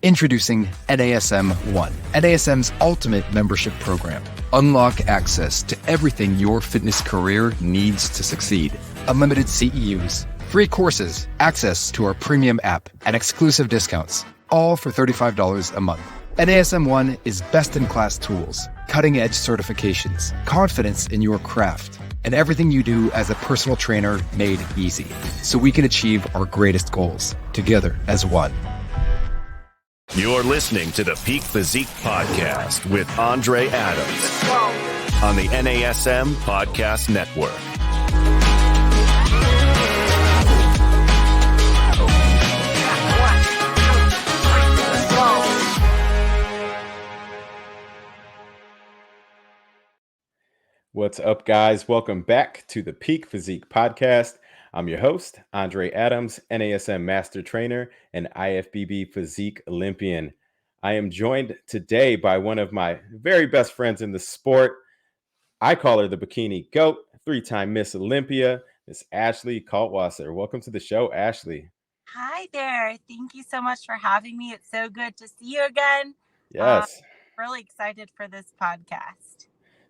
Introducing NASM One, NASM's ultimate membership program. Unlock access to everything your fitness career needs to succeed. Unlimited CEUs, free courses, access to our premium app, and exclusive discounts, all for $35 a month. NASM One is best-in-class tools, cutting-edge certifications, confidence in your craft, and everything you do as a personal trainer made easy, so we can achieve our greatest goals together as one. You're listening to the Peak Physique Podcast with Andre Adams on the NASM Podcast Network. What's up, guys? Welcome back to the Peak Physique Podcast. I'm your host, Andre Adams, NASM Master Trainer and IFBB Physique Olympian. I am joined today by one of my very best friends in the sport. I call her the Bikini Goat, three-time Miss Olympia, Miss Ashley Kaltwasser. Welcome to the show, Ashley. Hi there. Thank you so much for having me. It's so good to see you again. Yes. Really excited for this podcast.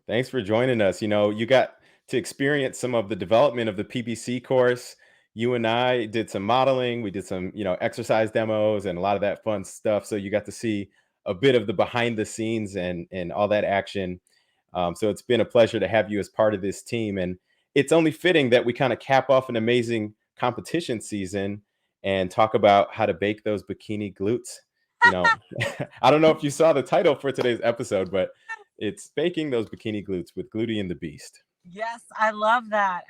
Thanks for joining us. You know, you got to experience some of the development of the PBC course. You and I did some modeling. We did some, exercise demos and a lot of that fun stuff. So you got to see a bit of the behind the scenes and all that action. So it's been a pleasure to have you as part of this team. And it's only fitting that we kind of cap off an amazing competition season and talk about how to bake those bikini glutes. I don't know if you saw the title for today's episode, but it's baking those bikini glutes with Glute and the Beast. Yes, I love that.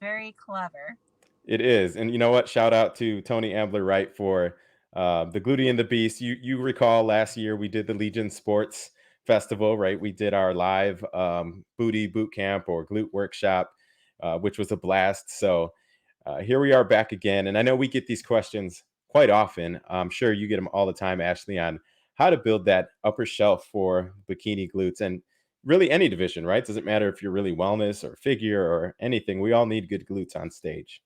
Very clever. It is. And you know what? Shout out to Tony Ambler-Wright for the Glute and the Beast. You recall last year we did the Legion Sports Festival, right? We did our live booty boot camp or glute workshop, which was a blast. So here we are back again. And I know we get these questions quite often. I'm sure you get them all the time, Ashley, on how to build that upper shelf for bikini glutes and really any division, right? Doesn't matter if you're really wellness or figure or anything. We all need good glutes on stage.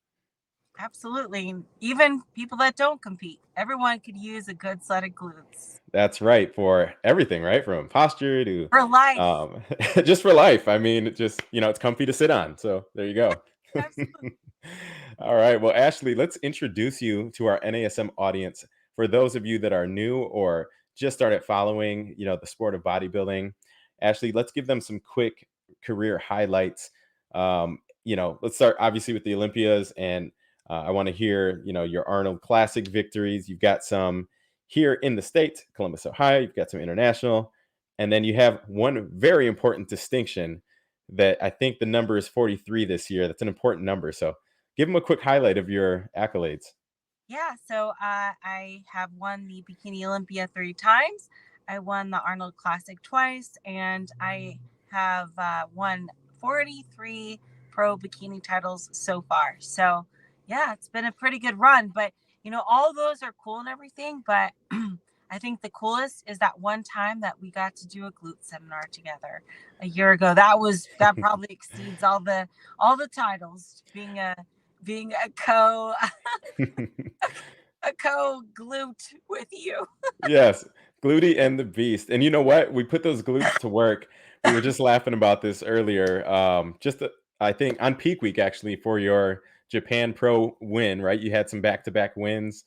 Absolutely. Even people that don't compete, everyone could use a good set of glutes. That's right. For everything, right? From posture to for life. Just for life. I mean, it's comfy to sit on. So there you go. Absolutely. All right. Well, Ashley, let's introduce you to our NASM audience. For those of you that are new or just started following, the sport of bodybuilding, Ashley, let's give them some quick career highlights. Let's start obviously with the Olympias, and I want to hear, your Arnold Classic victories. You've got some here in the States, Columbus, Ohio. You've got some international, and then you have one very important distinction that I think the number is 43 this year. That's an important number. So give them a quick highlight of your accolades. Yeah, so I have won the Bikini Olympia 3 times. I won the Arnold Classic twice, and I have won 43 pro bikini titles so far. So, yeah, it's been a pretty good run. But, all those are cool and everything. But I think the coolest is that one time that we got to do a glute seminar together a year ago. That probably exceeds all the titles, being a co glute with you. Yes, Glute and the Beast. And you know what? We put those glutes to work. We were just laughing about this earlier. I think on peak week, actually, for your Japan Pro win, right? You had some back-to-back wins.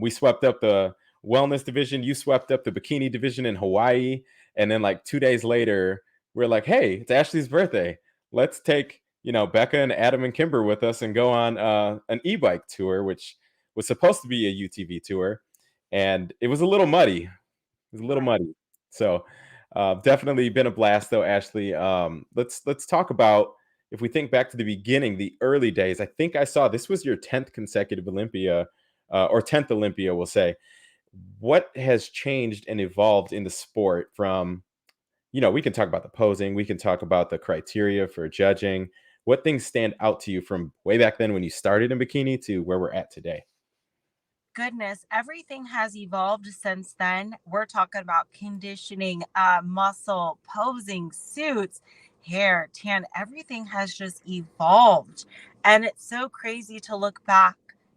We swept up the wellness division. You swept up the bikini division in Hawaii. And then like 2 days later, we're like, hey, it's Ashley's birthday. Let's take Becca and Adam and Kimber with us and go on an e-bike tour, which was supposed to be a UTV tour. And it was a little muddy. So definitely been a blast though, Ashley. Let's talk about, if we think back to the beginning, the early days. I think I saw this was your 10th consecutive Olympia or 10th Olympia, we'll say. What has changed and evolved in the sport from, we can talk about the posing, we can talk about the criteria for judging. What things stand out to you from way back then when you started in bikini to where we're at today? Goodness, everything has evolved since then. We're talking about conditioning, muscle, posing, suits, hair, tan. Everything has just evolved. And it's so crazy to look back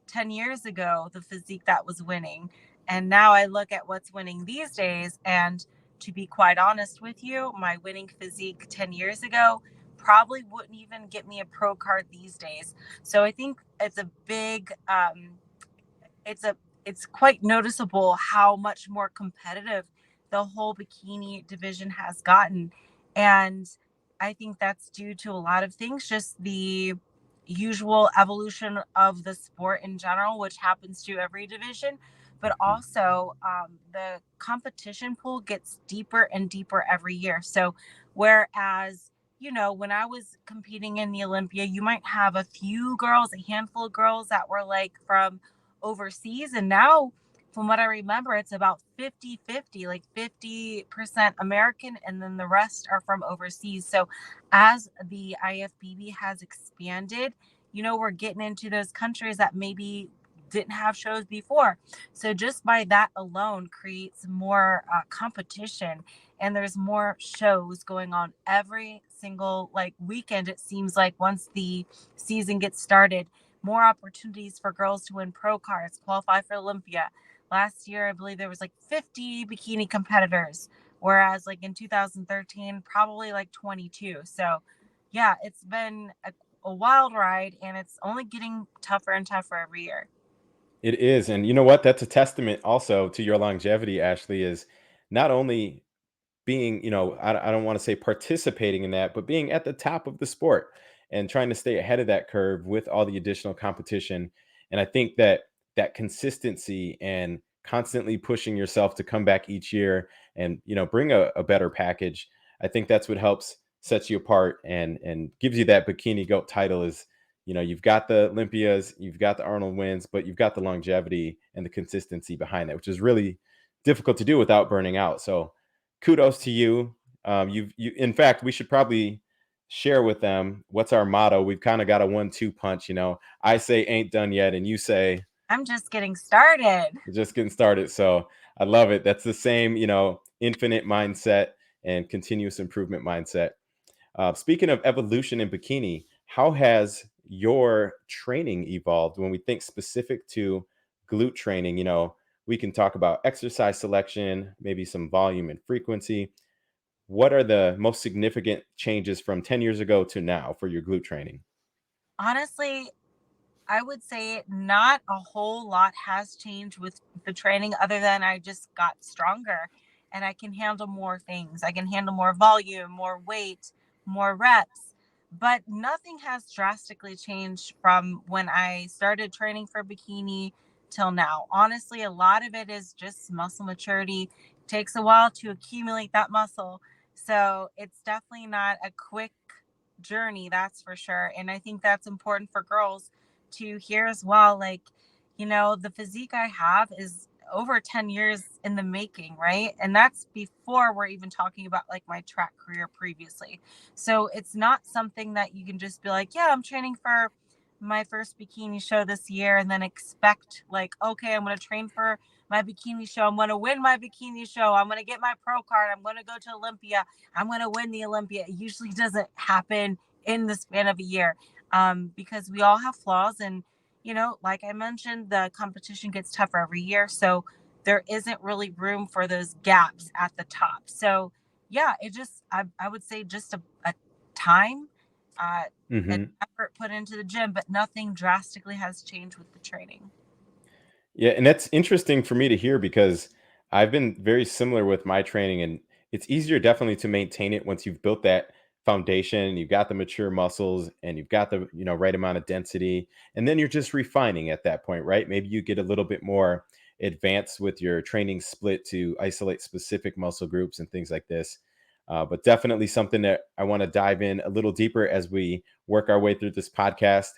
10 years ago the physique that was winning. And now I look at what's winning these days. And to be quite honest with you, my winning physique 10 years ago probably wouldn't even get me a pro card these days. So I think it's a big, it's quite noticeable how much more competitive the whole bikini division has gotten. And I think that's due to a lot of things, just the usual evolution of the sport in general, which happens to every division, but also the competition pool gets deeper and deeper every year. So whereas, when I was competing in the Olympia, you might have a few girls, a handful of girls that were like from overseas. And now, from what I remember, it's about 50-50, like 50% American, and then the rest are from overseas. So as the IFBB has expanded, we're getting into those countries that maybe didn't have shows before. So just by that alone creates more competition, and there's more shows going on every single weekend. It seems like once the season gets started, more opportunities for girls to win pro cards, qualify for Olympia. Last year, I believe there was 50 bikini competitors, whereas in 2013, probably 22. So yeah, it's been a wild ride, and it's only getting tougher and tougher every year. It is. And you know what? That's a testament also to your longevity, Ashley, is not only being, I don't want to say participating in that, but being at the top of the sport and trying to stay ahead of that curve with all the additional competition. And I think that that consistency and constantly pushing yourself to come back each year and, bring a better package, I think that's what helps sets you apart and gives you that bikini goat title is, you've got the Olympias, you've got the Arnold wins, but you've got the longevity and the consistency behind that, which is really difficult to do without burning out. So kudos to you. In fact, we should probably share with them what's our motto. We've kind of got a 1-2 punch. I say ain't done yet, and you say I'm just getting started. we're just getting started. So I love it. That's the same, infinite mindset and continuous improvement mindset. Speaking of evolution in bikini, how has your training evolved when we think specific to glute training? We can talk about exercise selection, maybe some volume and frequency. What are the most significant changes from 10 years ago to now for your glute training? Honestly, I would say not a whole lot has changed with the training, other than I just got stronger and I can handle more things. I can handle more volume, more weight, more reps. But nothing has drastically changed from when I started training for bikini till now. Honestly, a lot of it is just muscle maturity. It takes a while to accumulate that muscle. So it's definitely not a quick journey, that's for sure. And I think that's important for girls to hear as well. The physique I have is over 10 years in the making, right? And that's before we're even talking about my track career previously. So it's not something that you can just be like, yeah, I'm training for my first bikini show this year and then expect okay, I'm going to train for my bikini show. I'm going to win my bikini show. I'm going to get my pro card. I'm going to go to Olympia. I'm going to win the Olympia. It usually doesn't happen in the span of a year, because we all have flaws. And, like I mentioned, the competition gets tougher every year. So there isn't really room for those gaps at the top. So yeah, it just, I would say just a time, an effort put into the gym, but nothing drastically has changed with the training. Yeah, and that's interesting for me to hear because I've been very similar with my training, and it's easier definitely to maintain it once you've built that foundation, you've got the mature muscles, and you've got the right amount of density, and then you're just refining at that point, right? Maybe you get a little bit more advanced with your training split to isolate specific muscle groups and things like this. But definitely something that I want to dive in a little deeper as we work our way through this podcast.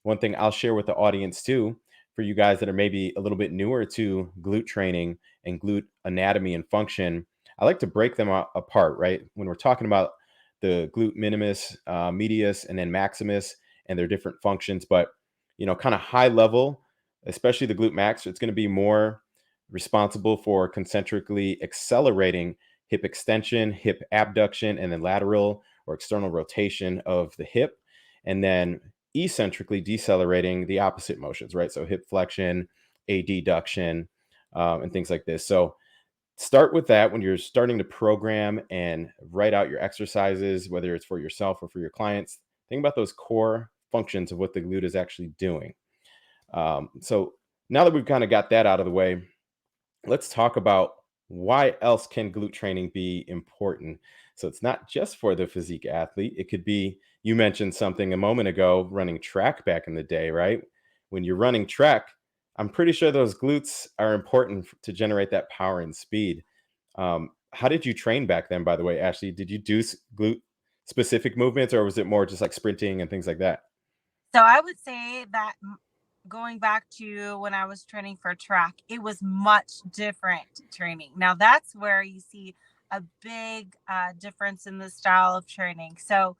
One thing I'll share with the audience too, for you guys that are maybe a little bit newer to glute training and glute anatomy and function, I like to break them apart, right? When we're talking about the glute minimus, medius, and then maximus and their different functions, but, kind of high level, especially the glute max, it's going to be more responsible for concentrically accelerating hip extension, hip abduction, and then lateral or external rotation of the hip. And then eccentrically decelerating the opposite motions, right? So hip flexion, adduction, and things like this. So start with that when you're starting to program and write out your exercises, whether it's for yourself or for your clients. Think about those core functions of what the glute is actually doing. So now that we've kind of got that out of the way, let's talk about why else can glute training be important. So it's not just for the physique athlete. It could be, you mentioned something a moment ago, running track back in the day, right? When you're running track, I'm pretty sure those glutes are important to generate that power and speed. How did you train back then, by the way, Ashley? Did you do glute specific movements, or was it more just like sprinting and things like that? So I would say that going back to when I was training for track, it was much different training. Now that's where you see a big difference in the style of training. So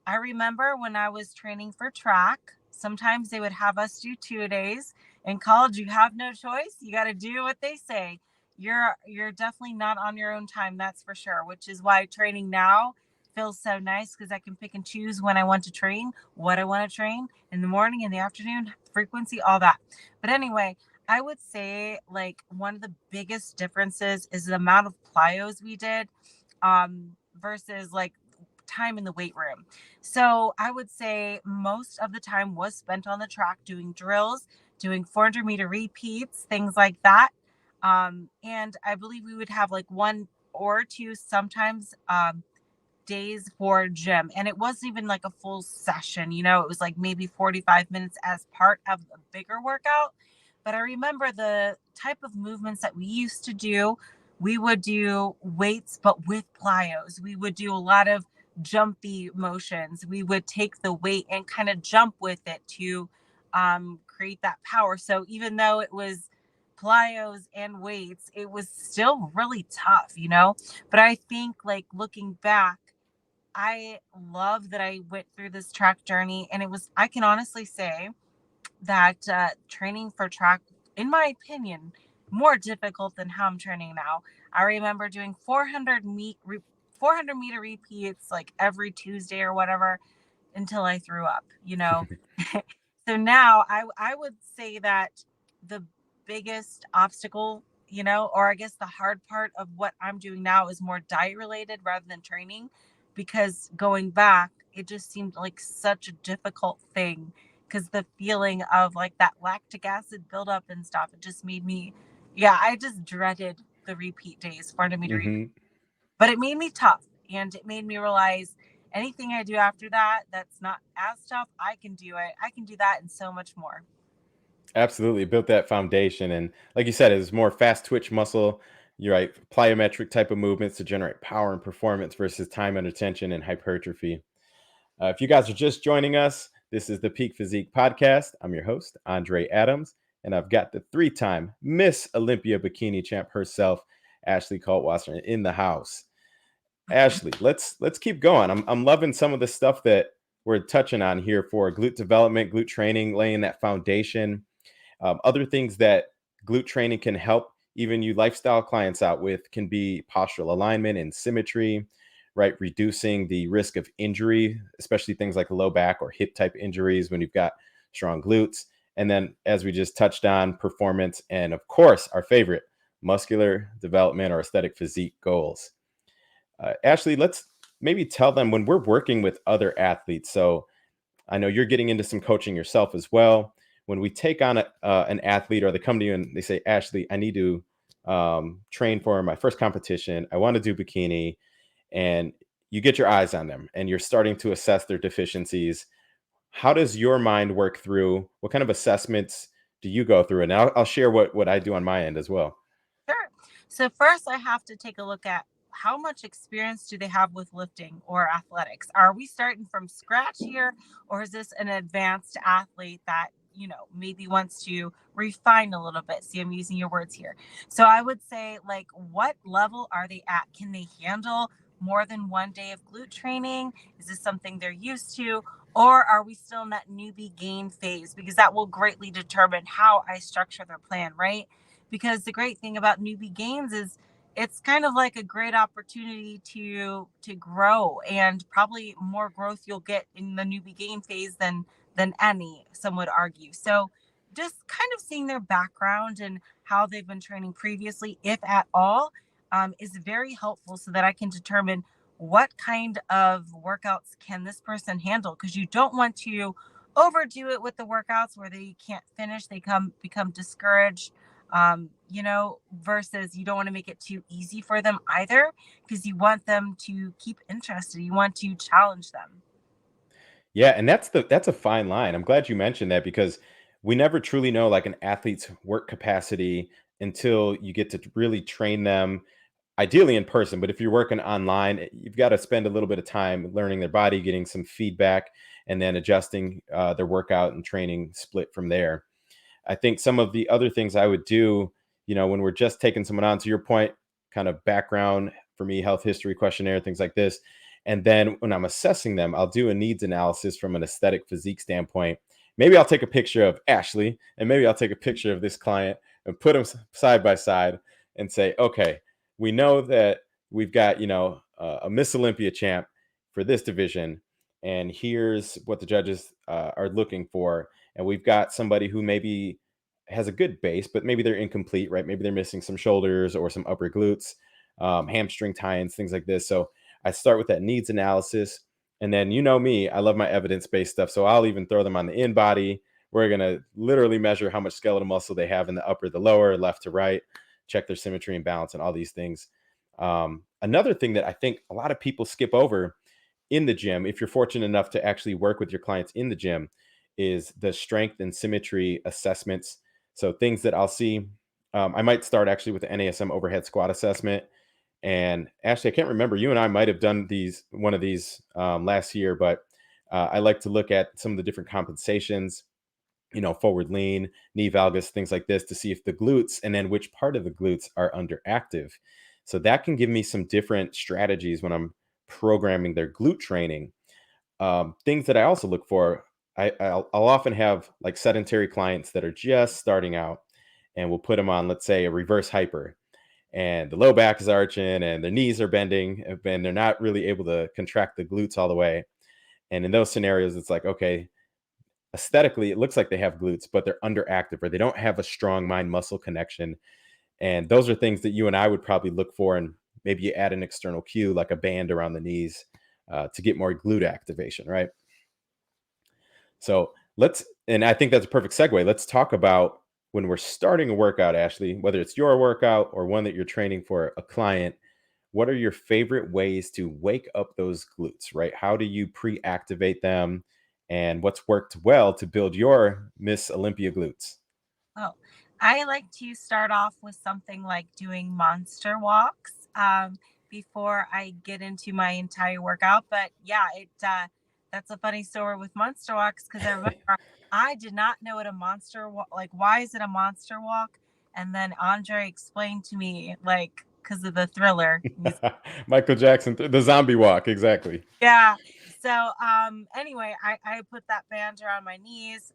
I remember when I was training for track, sometimes they would have us do 2 days. In college, you have no choice. You got to do what they say. You're definitely not on your own time, that's for sure, which is why training now feels so nice because I can pick and choose when I want to train, what I want to train in the morning, in the afternoon, frequency, all that. But anyway, I would say like one of the biggest differences is the amount of plyos we did versus like time in the weight room. So I would say most of the time was spent on the track doing drills, doing 400-meter repeats, things like that. And I believe we would have like one or two sometimes days for gym, and it wasn't even like a full session, it was like maybe 45 minutes as part of a bigger workout. But I remember the type of movements that we used to do. We would do weights but with plyos. We would do a lot of jumpy motions. We would take the weight and kind of jump with it to create that power. So even though it was plyos and weights, it was still really tough. But I think like looking back, I love that I went through this track journey, and I can honestly say that training for track, in my opinion, more difficult than how I'm training now. I remember doing 400-meter repeats like every Tuesday or whatever until I threw up. So now I would say that the biggest obstacle, or I guess the hard part of what I'm doing now is more diet related rather than training, because going back, it just seemed like such a difficult thing because the feeling of like that lactic acid buildup and stuff, it just made me, I just dreaded the repeat days, 400-meter repeat. Mm-hmm. But it made me tough, and it made me realize anything I do after that that's not as tough, I can do it. I can do that and so much more. Absolutely. Built that foundation. And like you said, it's more fast twitch muscle. You're right. Plyometric type of movements to generate power and performance versus time under tension and hypertrophy. If you guys are just joining us, this is the Peak Physique Podcast. I'm your host, Andre Adams, and I've got the 3-time Miss Olympia bikini champ herself, Ashley Kaltwasser, in the house. Ashley, let's keep going. I'm loving some of the stuff that we're touching on here for glute development, glute training, laying that foundation. Other things that glute training can help even you lifestyle clients out with can be postural alignment and symmetry, right? Reducing the risk of injury, especially things like low back or hip type injuries when you've got strong glutes. And then, as we just touched on, performance and, of course, our favorite, muscular development or aesthetic physique goals. Ashley, let's maybe tell them when we're working with other athletes. So I know you're getting into some coaching yourself as well. When we take on an athlete, or they come to you and they say, Ashley, I need to train for my first competition. I want to do bikini. And you get your eyes on them and you're starting to assess their deficiencies. How does your mind work through? What kind of assessments do you go through? And I'll share what I do on my end as well. Sure. So first I have to take a look at how much experience do they have with lifting or athletics? Are we starting from scratch here, or is this an advanced athlete that, maybe wants to refine a little bit? See, I'm using your words here. So I would say, like, what level are they at? Can they handle more than one day of glute training? Is this something they're used to? Or are we still in that newbie gain phase? Because that will greatly determine how I structure their plan, right? Because the great thing about newbie gains is it's kind of like a great opportunity to grow, and probably more growth you'll get in the newbie gain phase than than any, some would argue. So just kind of seeing their background and how they've been training previously, if at all, is very helpful so that I can determine what kind of workouts can this person handle, because you don't want to overdo it with the workouts where they can't finish, they become discouraged, versus you don't want to make it too easy for them either, because you want them to keep interested, you want to challenge them. Yeah, and that's a fine line. I'm glad you mentioned that because we never truly know like an athlete's work capacity until you get to really train them, ideally in person. But if you're working online, you've got to spend a little bit of time learning their body, getting some feedback, and then adjusting their workout and training split from there. I think some of the other things I would do, when we're just taking someone on, to your point, kind of background for me, health history questionnaire, things like this. And then when I'm assessing them, I'll do a needs analysis from an aesthetic physique standpoint. Maybe I'll take a picture of Ashley and maybe I'll take a picture of this client and put them side by side and say, okay, we know that we've got, a Miss Olympia champ for this division. And here's what the judges are looking for. And we've got somebody who maybe has a good base, but maybe they're incomplete, right? Maybe they're missing some shoulders or some upper glutes, hamstring tie-ins, things like this. So I start with that needs analysis. And then, me, I love my evidence-based stuff. So I'll even throw them on the in-body. We're going to literally measure how much skeletal muscle they have in the upper, the lower, left to right, check their symmetry and balance and all these things. Another thing that I think a lot of people skip over in the gym, if you're fortunate enough to actually work with your clients in the gym, is the strength and symmetry assessments. So things that I'll see, I might start actually with the NASM overhead squat assessment. And Ashley, I can't remember, you and I might have done one of these last year, but I like to look at some of the different compensations, forward lean, knee valgus, things like this, to see if the glutes and then which part of the glutes are underactive. So that can give me some different strategies when I'm programming their glute training. Things that I also look for, I'll often have like sedentary clients that are just starting out, and we'll put them on, let's say, a reverse hyper, and the low back is arching and their knees are bending and they're not really able to contract the glutes all the way. And in those scenarios, it's like, okay, aesthetically, it looks like they have glutes, but they're underactive or they don't have a strong mind muscle connection. And those are things that you and I would probably look for. And maybe you add an external cue like a band around the knees to get more glute activation, right? So and I think that's a perfect segue. Let's talk about when we're starting a workout, Ashley, whether it's your workout or one that you're training for a client, what are your favorite ways to wake up those glutes, right? How do you pre-activate them? And what's worked well to build your Miss Olympia glutes? Oh, I like to start off with something like doing monster walks before I get into my entire workout. But yeah, that's a funny story with monster walks, because I remember I did not know what a monster walk, like, why is it a monster walk? And then Andre explained to me, like, because of the Thriller. Michael Jackson, the zombie walk, exactly. Yeah. So anyway, I put that band around my knees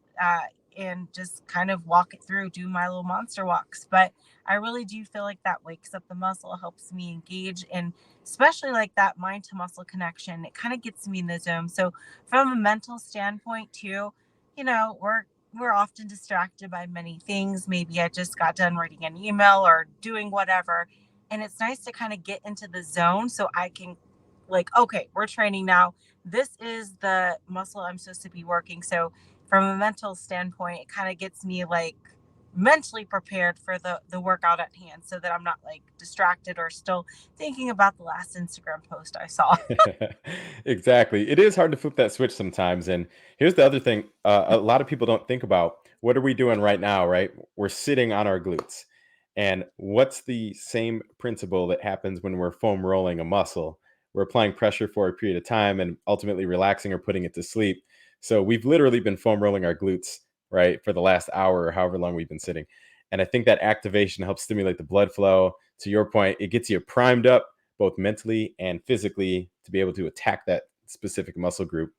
and just kind of walk it through, do my little monster walks. But I really do feel like that wakes up the muscle, helps me engage, and especially like that mind to muscle connection. It kind of gets me in the zone. So from a mental standpoint too, we're often distracted by many things. Maybe I just got done writing an email or doing whatever. And it's nice to kind of get into the zone so I can, like, okay, we're training now. This is the muscle I'm supposed to be working. So from a mental standpoint, it kind of gets me like mentally prepared for the workout at hand, so that I'm not like distracted or still thinking about the last Instagram post I saw. Exactly. It is hard to flip that switch sometimes. And here's the other thing, a lot of people don't think about, what are we doing right now, right? We're sitting on our glutes. And what's the same principle that happens when we're foam rolling a muscle? We're applying pressure for a period of time and ultimately relaxing or putting it to sleep. So we've literally been foam rolling our glutes, right, for the last hour or however long we've been sitting. And I think that activation helps stimulate the blood flow. To your point, it gets you primed up both mentally and physically to be able to attack that specific muscle group.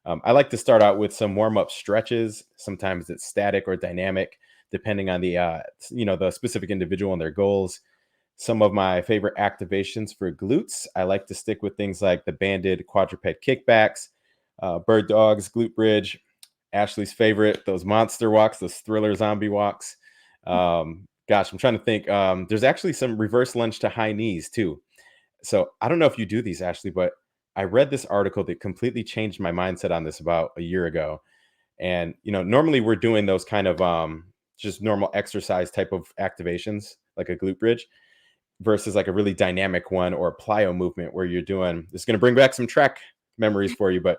I like to start out with some warm-up stretches. Sometimes it's static or dynamic, depending on the specific individual and their goals. Some of my favorite activations for glutes, I like to stick with things like the banded quadruped kickbacks, bird dogs, glute bridge. Ashley's favorite, those monster walks, those thriller zombie walks. Gosh, I'm trying to think. There's actually some reverse lunge to high knees too. So I don't know if you do these, Ashley, but I read this article that completely changed my mindset on this about a year ago. And, normally we're doing those kind of just normal exercise type of activations, like a glute bridge, versus like a really dynamic one or a plyo movement where you're doing, it's going to bring back some track memories for you. But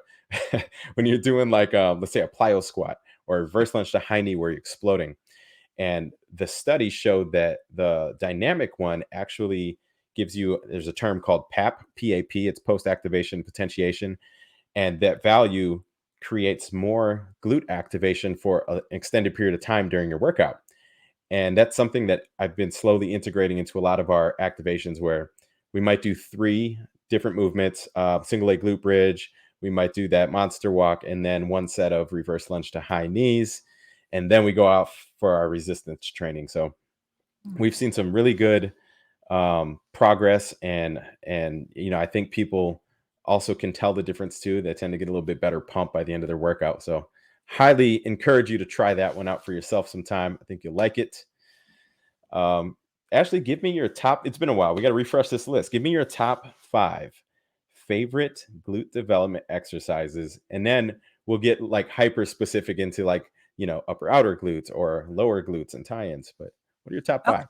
when you're doing like, let's say a plyo squat or a reverse lunge to high knee where you're exploding. And the study showed that the dynamic one actually gives you, there's a term called PAP, PAP, it's post-activation potentiation. And that value creates more glute activation for an extended period of time during your workout. And that's something that I've been slowly integrating into a lot of our activations where we might do 3 different movements, single leg glute bridge. We might do that monster walk and then 1 set of reverse lunge to high knees. And then we go out for our resistance training. So we've seen some really good progress and I think people also can tell the difference too. They tend to get a little bit better pump by the end of their workout. So highly encourage you to try that one out for yourself sometime. I think you'll like it. Ashley, give me your top. It's been a while. We got to refresh this list. Give me your top 5 favorite glute development exercises. And then we'll get like hyper specific into like, upper outer glutes or lower glutes and tie-ins. But what are your top 5?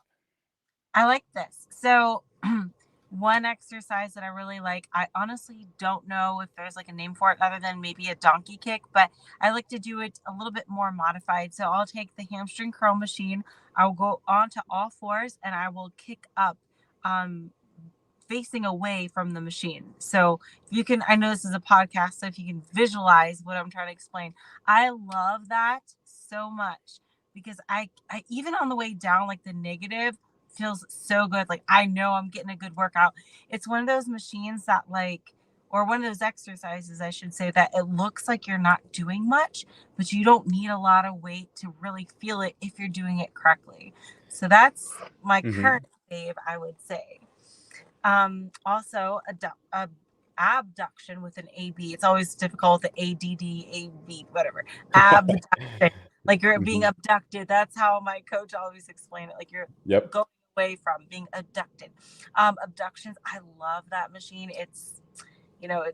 I like this. So one exercise that I really like, I honestly don't know if there's like a name for it other than maybe a donkey kick, but I like to do it a little bit more modified. So I'll take the hamstring curl machine, I'll go onto all fours and I will kick up facing away from the machine. So if you can, I know this is a podcast, so if you can visualize what I'm trying to explain, I love that so much because I even on the way down, like the negative feels so good. Like I know I'm getting a good workout. It's one of those machines that or one of those exercises, I should say, that it looks like you're not doing much, but you don't need a lot of weight to really feel it if you're doing it correctly. So that's my current fave, I would say. Also abduction with an AB. It's always difficult, the ADD, AB, whatever. Abduction. Like you're being abducted. That's how my coach always explained it. Like you're going away from being abducted. Abductions, I love that machine. It's,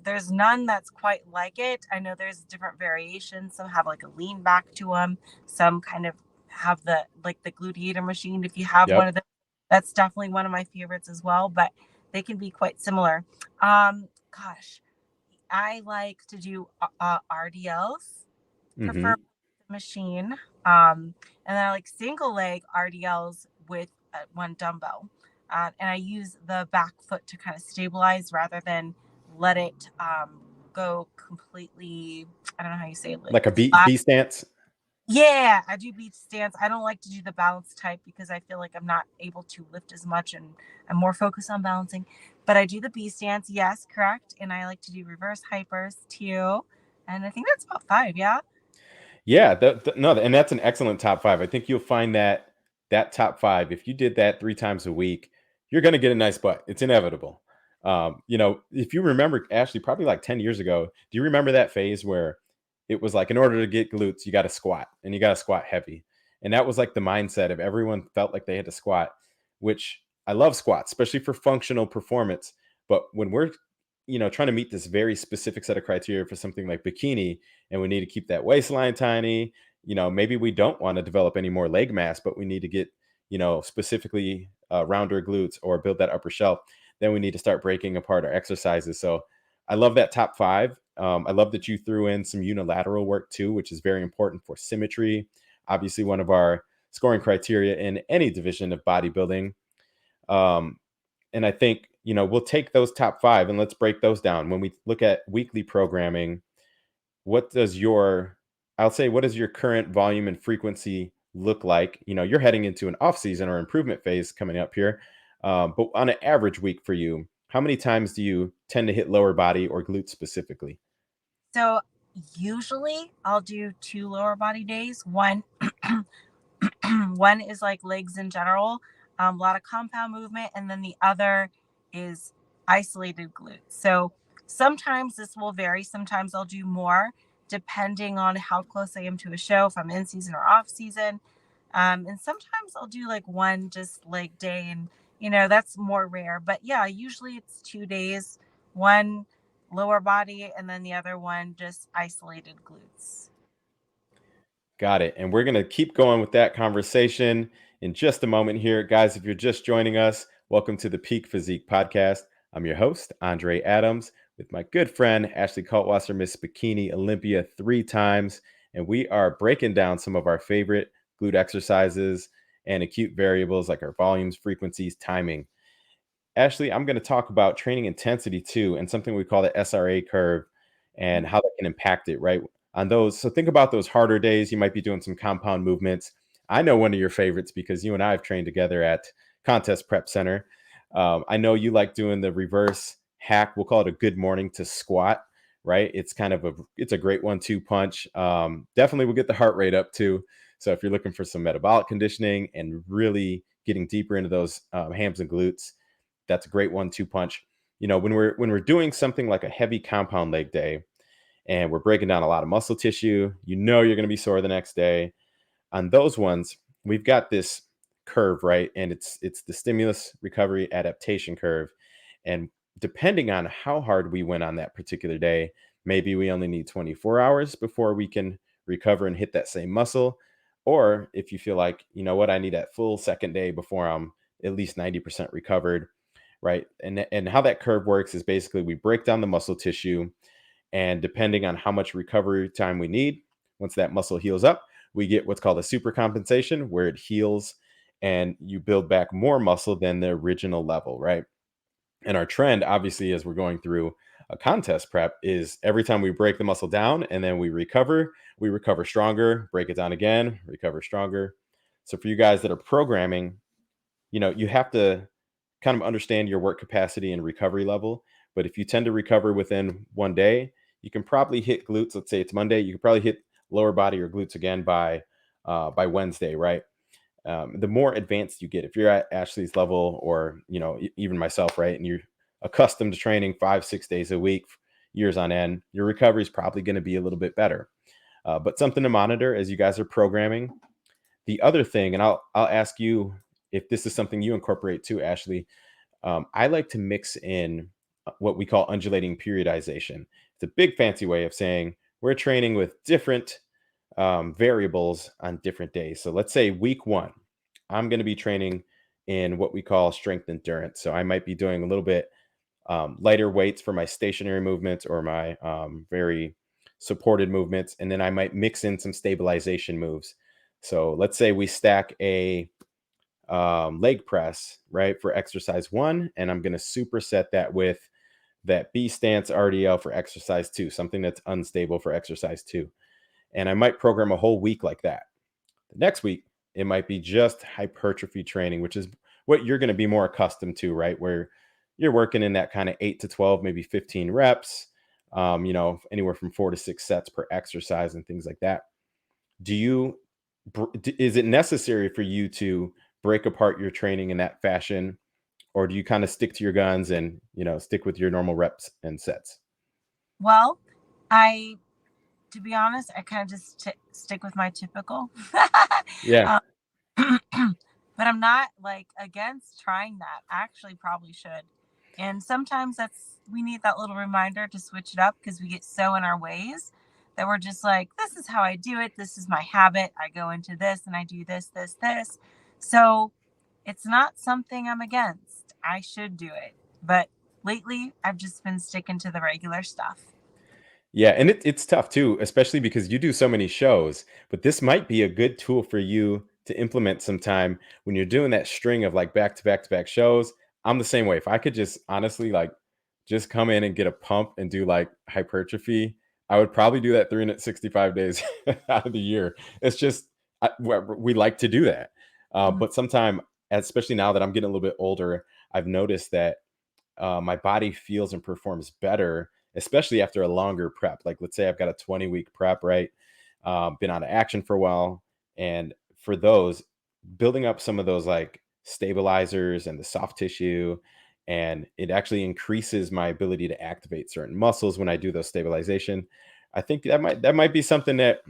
there's none that's quite like it. I know there's different variations. Some have like a lean back to them. Some kind of have the gluteator machine. If you have one of them, that's definitely one of my favorites as well. But they can be quite similar. Gosh, I like to do RDLs, prefer machine. And then I like single leg RDLs with one dumbbell. And I use the back foot to kind of stabilize rather than let it go completely, I don't know how you say it. Like a B stance? Yeah, I do beach stance. I don't like to do the balance type because I feel like I'm not able to lift as much and I'm more focused on balancing. But I do the B stance, yes, correct. And I like to do reverse hypers too. And I think that's about 5, yeah? Yeah, no, and that's an excellent top 5. I think you'll find that top 5, if you did that 3 times a week, you're going to get a nice butt. It's inevitable. If you remember, Ashley, probably like 10 years ago, do you remember that phase where it was like, in order to get glutes, you got to squat and you got to squat heavy. And that was like the mindset of everyone felt like they had to squat, which I love squats, especially for functional performance. But when we're, trying to meet this very specific set of criteria for something like bikini, and we need to keep that waistline tiny, maybe we don't want to develop any more leg mass, but we need to get, specifically rounder glutes or build that upper shelf, then we need to start breaking apart our exercises. So I love that top 5. I love that you threw in some unilateral work too, which is very important for symmetry. Obviously, one of our scoring criteria in any division of bodybuilding. And I think, we'll take those top 5 and let's break those down. When we look at weekly programming, what does your current volume and frequency look like? You're heading into an off season or improvement phase coming up here. But on an average week for you, how many times do you tend to hit lower body or glutes specifically? So usually I'll do 2 lower body days. One is like legs in general, a lot of compound movement, and then the other is isolated glutes. So sometimes this will vary. Sometimes I'll do more. depending on how close I am to a show, if I'm in season or off season. And sometimes I'll do like one just leg day, and that's more rare. But yeah, usually it's 2 days, one lower body and then the other one just isolated glutes. Got it. And we're going to keep going with that conversation in just a moment here. Guys, if you're just joining us, welcome to the Peak Physique Podcast. I'm your host, Andre Adams, with my good friend, Ashley Kaltwasser, Miss Bikini Olympia 3 times. And we are breaking down some of our favorite glute exercises and acute variables like our volumes, frequencies, timing. Ashley, I'm going to talk about training intensity too, and something we call the SRA curve and how that can impact it, right? On those, so think about those harder days. You might be doing some compound movements. I know one of your favorites because you and I have trained together at Contest Prep Center. I know you like doing the reverse hack. We'll call it a good morning to squat, right? It's a great 1-2 punch. Definitely will get the heart rate up too. So if you're looking for some metabolic conditioning and really getting deeper into those hams and glutes, that's a great 1-2 punch. When we're doing something like a heavy compound leg day and we're breaking down a lot of muscle tissue, you're going to be sore the next day. On those ones, we've got this curve, right? And it's the stimulus recovery adaptation curve. And depending on how hard we went on that particular day, maybe we only need 24 hours before we can recover and hit that same muscle. Or if you feel like, I need that full second day before I'm at least 90% recovered, right? And how that curve works is basically we break down the muscle tissue, and depending on how much recovery time we need, once that muscle heals up, we get what's called a super compensation, where it heals and you build back more muscle than the original level, right? And our trend, obviously, as we're going through a contest prep, is every time we break the muscle down and then we recover stronger, break it down again, recover stronger. So for you guys that are programming, you have to kind of understand your work capacity and recovery level. But if you tend to recover within one day, you can probably hit glutes. Let's say it's Monday, you can probably hit lower body or glutes again by Wednesday, right? The more advanced you get, if you're at Ashley's level, or even myself, right, and you're accustomed to training 5-6 days a week, years on end, your recovery is probably going to be a little bit better. But something to monitor as you guys are programming. The other thing, and I'll ask you if this is something you incorporate too, Ashley. I like to mix in what we call undulating periodization. It's a big fancy way of saying we're training with different variables on different days. So let's say week 1, I'm going to be training in what we call strength endurance. So I might be doing a little bit lighter weights for my stationary movements or my very supported movements. And then I might mix in some stabilization moves. So let's say we stack a leg press, right, for exercise 1, and I'm going to superset that with that B stance RDL for exercise 2, something that's unstable for exercise 2. And I might program a whole week like that. The next week, it might be just hypertrophy training, which is what you're going to be more accustomed to, right? Where you're working in that kind of 8 to 12, maybe 15 reps, anywhere from 4 to 6 sets per exercise and things like that. Is it necessary for you to break apart your training in that fashion, or do you kind of stick to your guns and stick with your normal reps and sets? Well, to be honest, I kind of just stick with my typical. Yeah. But I'm not like against trying that. I actually probably should. And sometimes we need that little reminder to switch it up, because we get so in our ways that we're just like, this is how I do it. This is my habit. I go into this and I do this, this, this. So it's not something I'm against. I should do it. But lately, I've just been sticking to the regular stuff. Yeah, and it's tough too, especially because you do so many shows. But this might be a good tool for you to implement sometime when you're doing that string of like back to back to back shows. I'm the same way. If I could just honestly just come in and get a pump and do like hypertrophy, I would probably do that 365 days out of the year. It's just we like to do that. But sometime, especially now that I'm getting a little bit older, I've noticed that my body feels and performs better, especially after a longer prep. Like let's say I've got a 20-week prep, right? Been out of action for a while. And for those, building up some of those like stabilizers and the soft tissue, and it actually increases my ability to activate certain muscles when I do those stabilization. I think that might be something that,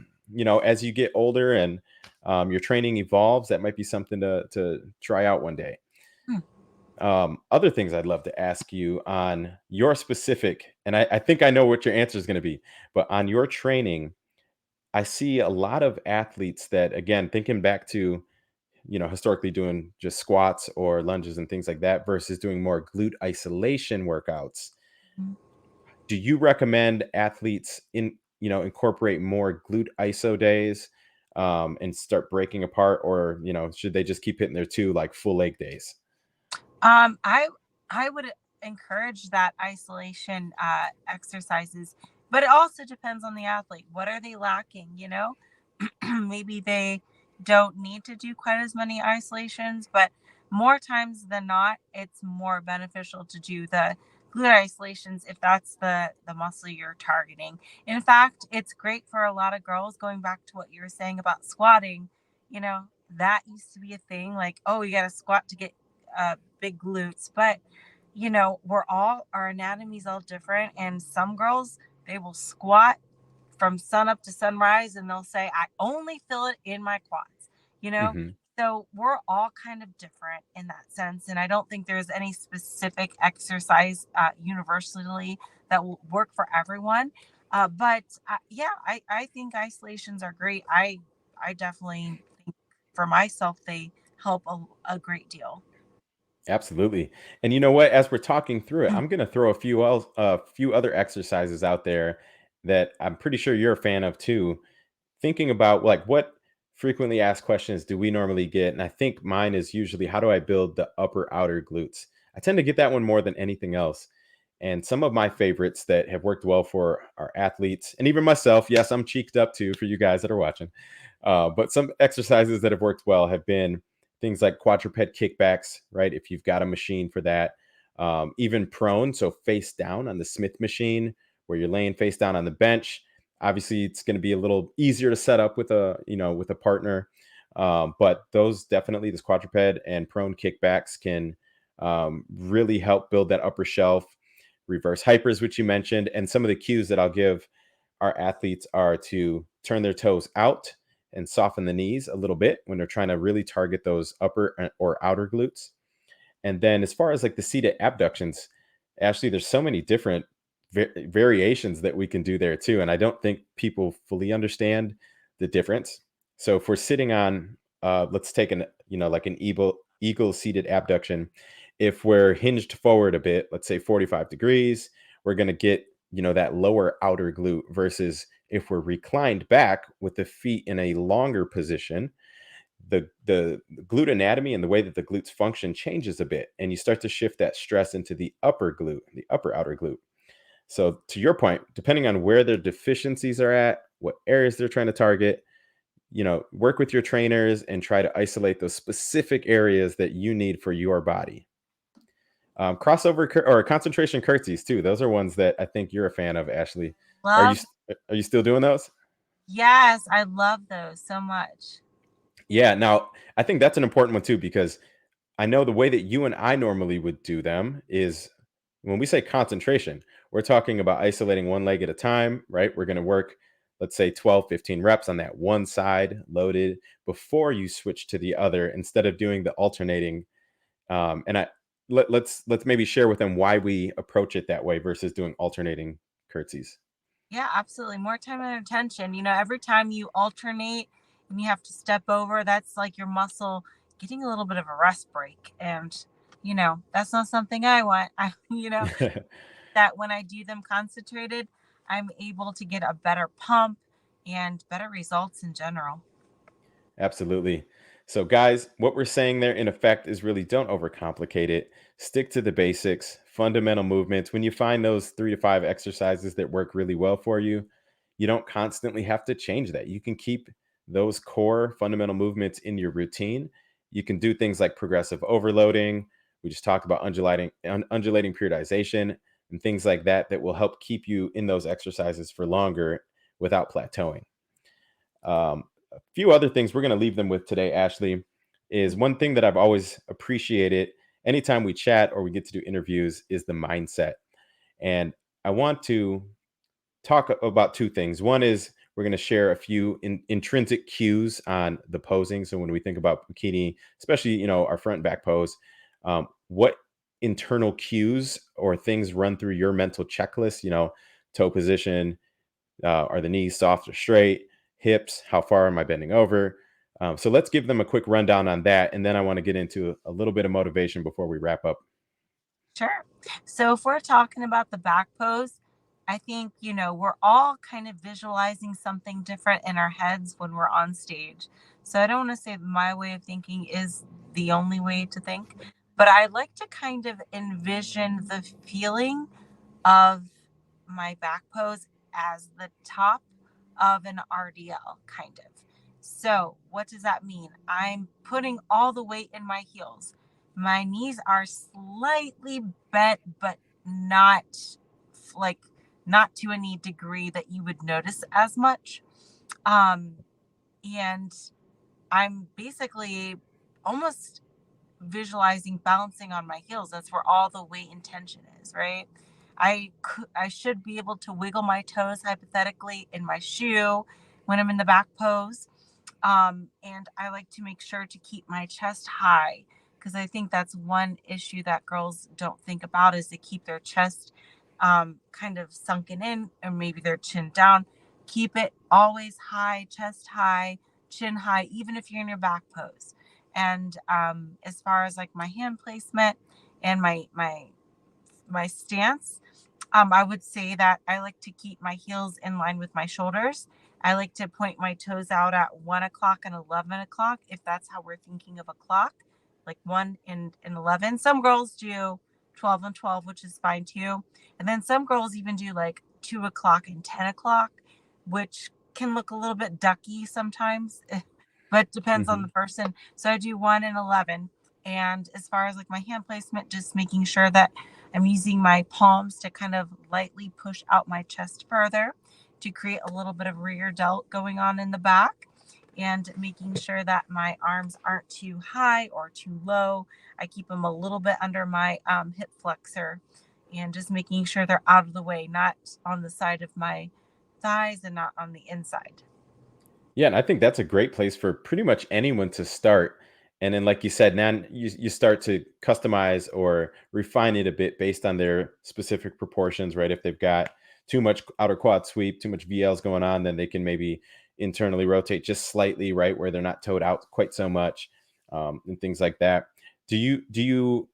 as you get older and your training evolves, that might be something to try out one day. Hmm. Other things I'd love to ask you on your specific, and I think I know what your answer is going to be, but on your training, I see a lot of athletes that, again, thinking back to, historically doing just squats or lunges and things like that versus doing more glute isolation workouts. Mhm. Do you recommend athletes incorporate more glute iso days, and start breaking apart, or, should they just keep hitting their two like full leg days? Um, I I would encourage that isolation exercises, but it also depends on the athlete. What are they lacking? Maybe they don't need to do quite as many isolations, but more times than not, it's more beneficial to do the glute isolations if that's the muscle you're targeting. In fact, it's great for a lot of girls. Going back to what you were saying about squatting, you know, that used to be a thing. Like, oh, you got to squat to get big glutes, but our anatomy's all different, and some girls, they will squat from sun up to sunrise and they'll say, I only feel it in my quads, you know? Hmm. So we're all kind of different in that sense. And I don't think there's any specific exercise universally that will work for everyone. But I think isolations are great. I definitely think for myself, they help a great deal. Absolutely. And you know what? As we're talking through it, I'm going to throw a few other exercises out there that I'm pretty sure you're a fan of too. Thinking about like what frequently asked questions do we normally get? And I think mine is usually, how do I build the upper outer glutes? I tend to get that one more than anything else. And some of my favorites that have worked well for our athletes and even myself, yes, I'm cheeked up too for you guys that are watching. But some exercises that have worked well have been things like quadruped kickbacks, right? If you've got a machine for that, even prone, so face down on the Smith machine, where you're laying face down on the bench. Obviously, it's going to be a little easier to set up with a partner, but those quadruped and prone kickbacks can really help build that upper shelf. Reverse hypers, which you mentioned, and some of the cues that I'll give our athletes are to turn their toes out and soften the knees a little bit when they're trying to really target those upper or outer glutes. And then as far as like the seated abductions, Ashley, there's so many different variations that we can do there too. And I don't think people fully understand the difference. So if we're sitting on, let's take like an eagle seated abduction. If we're hinged forward a bit, let's say 45 degrees, we're going to get, that lower outer glute versus if we're reclined back with the feet in a longer position, the glute anatomy and the way that the glutes function changes a bit, and you start to shift that stress into the upper glute, the upper outer glute. So to your point, depending on where their deficiencies are at, what areas they're trying to target, work with your trainers and try to isolate those specific areas that you need for your body. Or concentration curtsies too. Those are ones that I think you're a fan of, Ashley. Are you Love. are you still doing those? Yes, I love those so much. Yeah. Now, I think that's an important one too, because I know the way that you and I normally would do them is when we say concentration, we're talking about isolating one leg at a time, right? We're going to work, let's say 12, 15 reps on that one side loaded before you switch to the other instead of doing the alternating. And let's maybe share with them why we approach it that way versus doing alternating curtsies. Yeah, absolutely. More time and attention. Every time you alternate and you have to step over, that's like your muscle getting a little bit of a rest break. And, that's not something I want. That when I do them concentrated, I'm able to get a better pump and better results in general. Absolutely. So, guys, what we're saying there in effect is really don't overcomplicate it. Stick to the basics, fundamental movements. When you find those 3 to 5 exercises that work really well for you, you don't constantly have to change that. You can keep those core fundamental movements in your routine. You can do things like progressive overloading. We just talked about undulating periodization and things like that that will help keep you in those exercises for longer without plateauing. A few other things we're going to leave them with today, Ashley, is one thing that I've always appreciated anytime we chat or we get to do interviews is the mindset. And I want to talk about two things. One is we're going to share a few intrinsic cues on the posing. So when we think about bikini, especially, our front and back pose, what internal cues or things run through your mental checklist, toe position, are the knees soft or straight, hips, how far am I bending over? So let's give them a quick rundown on that. And then I want to get into a little bit of motivation before we wrap up. Sure. So if we're talking about the back pose, I think, we're all kind of visualizing something different in our heads when we're on stage. So I don't want to say my way of thinking is the only way to think, but I like to kind of envision the feeling of my back pose as the top of an RDL, kind of. So, what does that mean? I'm putting all the weight in my heels. My knees are slightly bent, but not like not to any degree that you would notice as much. Um, and I'm basically almost visualizing bouncing on my heels. That's where all the weight and tension is, right? I should be able to wiggle my toes hypothetically in my shoe when I'm in the back pose. And I like to make sure to keep my chest high, because I think that's one issue that girls don't think about, is to keep their chest kind of sunken in, or maybe their chin down. Keep it always high, chest high, chin high, even if you're in your back pose. And as far as like my hand placement and my stance, I would say that I like to keep my heels in line with my shoulders. I like to point my toes out at 1 o'clock and 11 o'clock, if that's how we're thinking of a clock, like 1 and 11. Some girls do 12 and 12, which is fine too. And then some girls even do like 2 o'clock and 10 o'clock, which can look a little bit ducky sometimes, but depends on the person. So I do 1 and 11. And as far as like my hand placement, just making sure that I'm using my palms to kind of lightly push out my chest further to create a little bit of rear delt going on in the back, and making sure that my arms aren't too high or too low. I keep them a little bit under my hip flexor, and just making sure they're out of the way, not on the side of my thighs and not on the inside. Yeah, and I think that's a great place for pretty much anyone to start. And then, like you said, now you start to customize or refine it a bit based on their specific proportions, right? If they've got too much outer quad sweep, too much VLs going on, then they can maybe internally rotate just slightly, right, where they're not toed out quite so much, and things like that. Do you,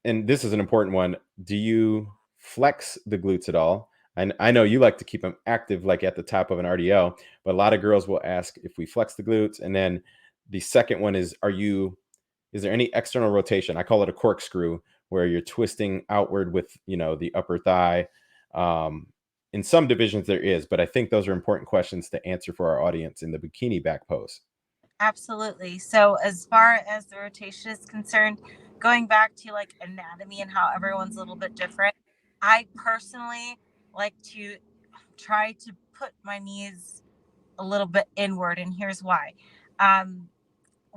and this is an important one, do you flex the glutes at all? And I know you like to keep them active, like at the top of an RDL, but a lot of girls will ask if we flex the glutes. And then the second one is, is there any external rotation? I call it a corkscrew, where you're twisting outward with, the upper thigh. In some divisions there is, but I think those are important questions to answer for our audience in the bikini back pose. Absolutely. So as far as the rotation is concerned, going back to like anatomy and how everyone's a little bit different, I personally like to try to put my knees a little bit inward, and here's why. Um,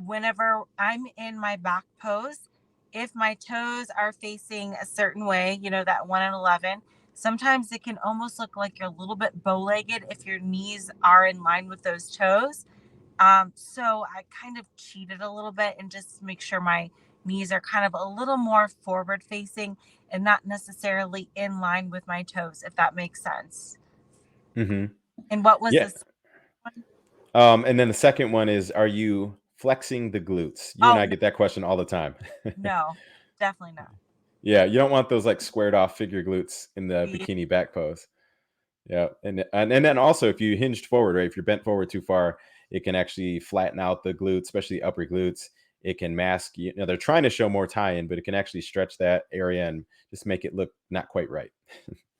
Whenever I'm in my back pose, if my toes are facing a certain way, that 1 and 11, sometimes it can almost look like you're a little bit bow-legged if your knees are in line with those toes. So I kind of cheated a little bit and just make sure my knees are kind of a little more forward facing and not necessarily in line with my toes, if that makes sense. Mm-hmm. And what was Yeah. this one? And then the second one is, are you flexing the glutes? You and Oh, I no, get that question all the time. no, definitely not. Yeah, you don't want those like squared off figure glutes in the We- bikini back pose. Yeah, and then also if you hinged forward, right? If you're bent forward too far, it can actually flatten out the glutes, especially upper glutes. It can mask. They're trying to show more tie-in, but it can actually stretch that area and just make it look not quite right.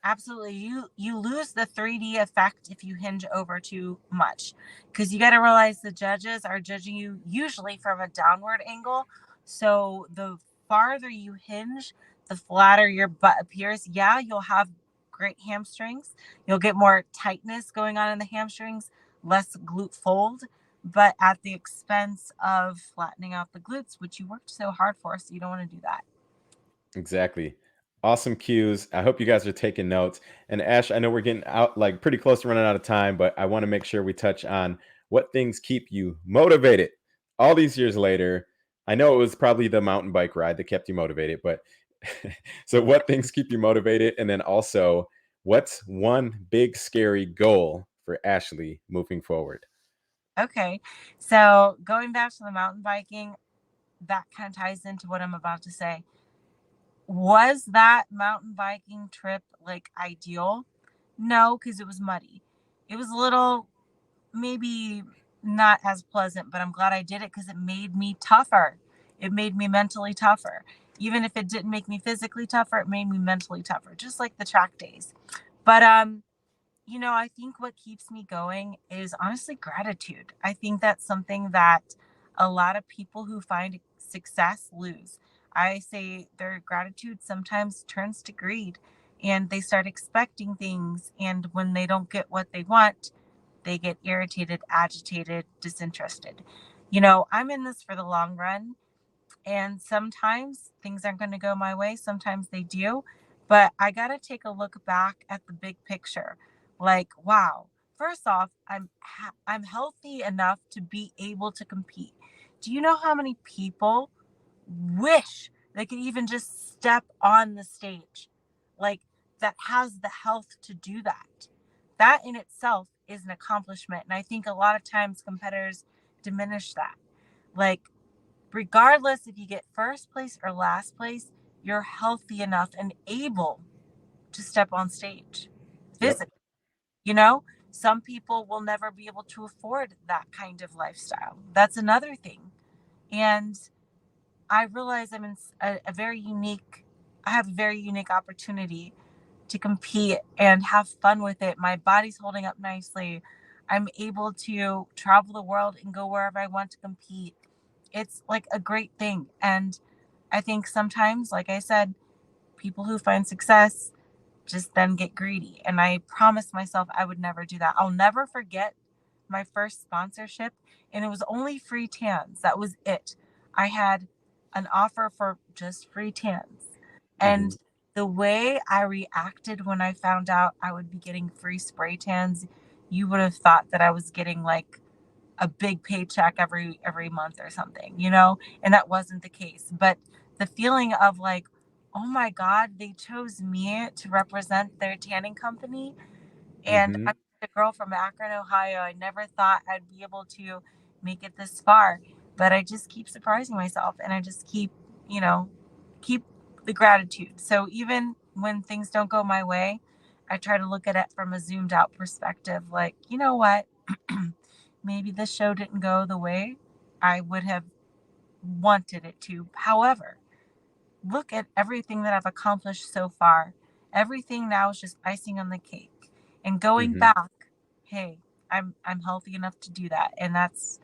Absolutely. You lose the 3D effect if you hinge over too much, because you got to realize the judges are judging you usually from a downward angle. So the farther you hinge, the flatter your butt appears. Yeah, you'll have great hamstrings. You'll get more tightness going on in the hamstrings, less glute fold, but at the expense of flattening out the glutes, which you worked so hard for. So you don't want to do that. Exactly. Awesome cues. I hope you guys are taking notes. And Ash, I know we're getting out like pretty close to running out of time, but I want to make sure we touch on what things keep you motivated all these years later. I know it was probably the mountain bike ride that kept you motivated, but so what things keep you motivated? And then also, what's one big scary goal for Ashley moving forward? Okay. So going back to the mountain biking, that kind of ties into what I'm about to say. Was that mountain biking trip like ideal? No, because it was muddy. It was a little, maybe not as pleasant, but I'm glad I did it because it made me tougher. It made me mentally tougher. Even if it didn't make me physically tougher, it made me mentally tougher, just like the track days. But I think what keeps me going is honestly gratitude. I think that's something that a lot of people who find success lose. I say their gratitude sometimes turns to greed and they start expecting things. And when they don't get what they want, they get irritated, agitated, disinterested. I'm in this for the long run. And sometimes things aren't going to go my way. Sometimes they do. But I got to take a look back at the big picture. Like, wow, first off, I'm healthy enough to be able to compete. Do you know how many people wish they could even just step on the stage? Like, that has the health to do that. That in itself is an accomplishment. And I think a lot of times competitors diminish that. Like, regardless if you get first place or last place, you're healthy enough and able to step on stage Yep. physically. You know, some people will never be able to afford that kind of lifestyle. That's another thing. And I realize I'm in a very unique, I have a very unique opportunity to compete and have fun with it. My body's holding up nicely. I'm able to travel the world and go wherever I want to compete. It's like a great thing. And I think sometimes, like I said, people who find success just then get greedy. And I promised myself I would never do that. I'll never forget my first sponsorship, and it was only free tans. That was it. I had an offer for just free tans. Hmm. And the way I reacted when I found out I would be getting free spray tans, you would have thought that I was getting like a big paycheck every month or something, and that wasn't the case. But the feeling of like, oh my God, they chose me to represent their tanning company. And Hmm. I'm a girl from Akron, Ohio. I never thought I'd be able to make it this far, but I just keep surprising myself and I just keep the gratitude. So even when things don't go my way, I try to look at it from a zoomed out perspective. Like, you know what? Maybe this show didn't go the way I would have wanted it to. However, look at everything that I've accomplished so far. Everything now is just icing on the cake. And going Hmm. back, hey, I'm healthy enough to do that. And that's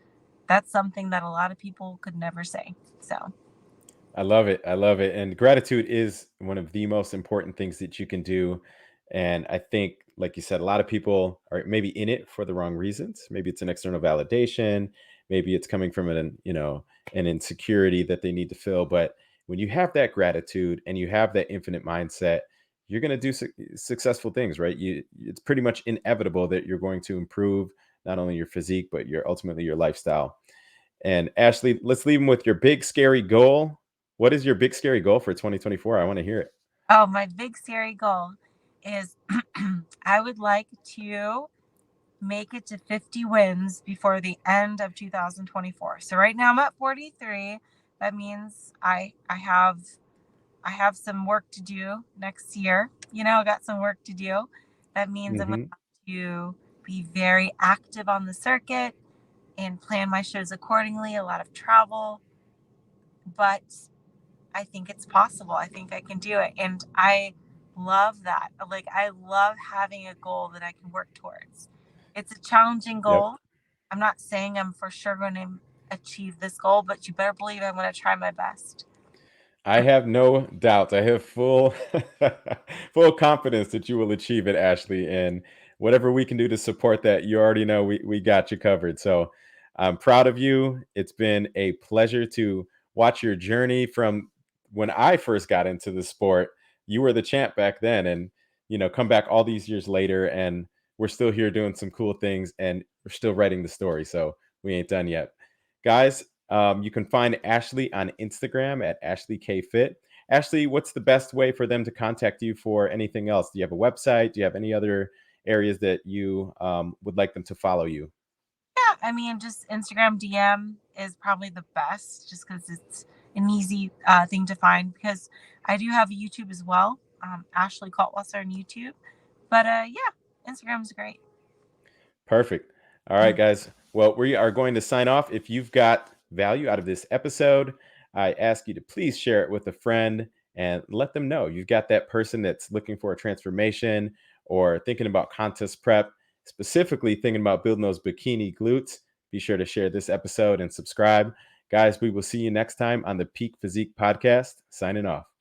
something that a lot of people could never say. So, I love it. I love it. And gratitude is one of the most important things that you can do. And I think, like you said, a lot of people are maybe in it for the wrong reasons. Maybe it's an external validation. Maybe it's coming from an insecurity that they need to fill. But when you have that gratitude and you have that infinite mindset, you're going to do successful things, right? It's pretty much inevitable that you're going to improve not only your physique, but ultimately your lifestyle. And Ashley, let's leave them with your big scary goal. What is your big scary goal for 2024? I want to hear it. oh, my big scary goal is I would like to make it to 50 wins before the end of 2024. So right now I'm at 43. That means I have some work to do next year. I got some work to do. That means I'm going Hmm. to have to be very active on the circuit and plan my shows accordingly, a lot of travel. But I think it's possible. I think I can do it. And I love that. Like, I love having a goal that I can work towards. It's a challenging Yep. goal. I'm not saying I'm for sure going to achieve this goal, but you better believe I'm going to try my best. I have no doubt. I have full full confidence that you will achieve it, Ashley. And whatever we can do to support that, you already know we got you covered. So I'm proud of you. It's been a pleasure to watch your journey from when I first got into the sport you were the champ back then, and come back all these years later, and we're still here doing some cool things, and we're still writing the story. So we ain't done yet, guys. You can find Ashley on Instagram at Ashley K Fit. Ashley, what's the best way for them to contact you for anything else? Do you have a website? Do you have any other areas that you would like them to follow you? Yeah, I mean, just Instagram DM is probably the best, just because it's an easy thing to find. Because I do have a YouTube as well, Ashley Kaltwasser on YouTube. But yeah, Instagram is great. Perfect. All right, guys. Well, we are going to sign off. If you've got value out of this episode, I ask you to please share it with a friend and let them know you've got that person that's looking for a transformation or thinking about contest prep, specifically thinking about building those bikini glutes. Be sure to share this episode and subscribe. Guys, we will see you next time on the Peak Physique Podcast. Signing off.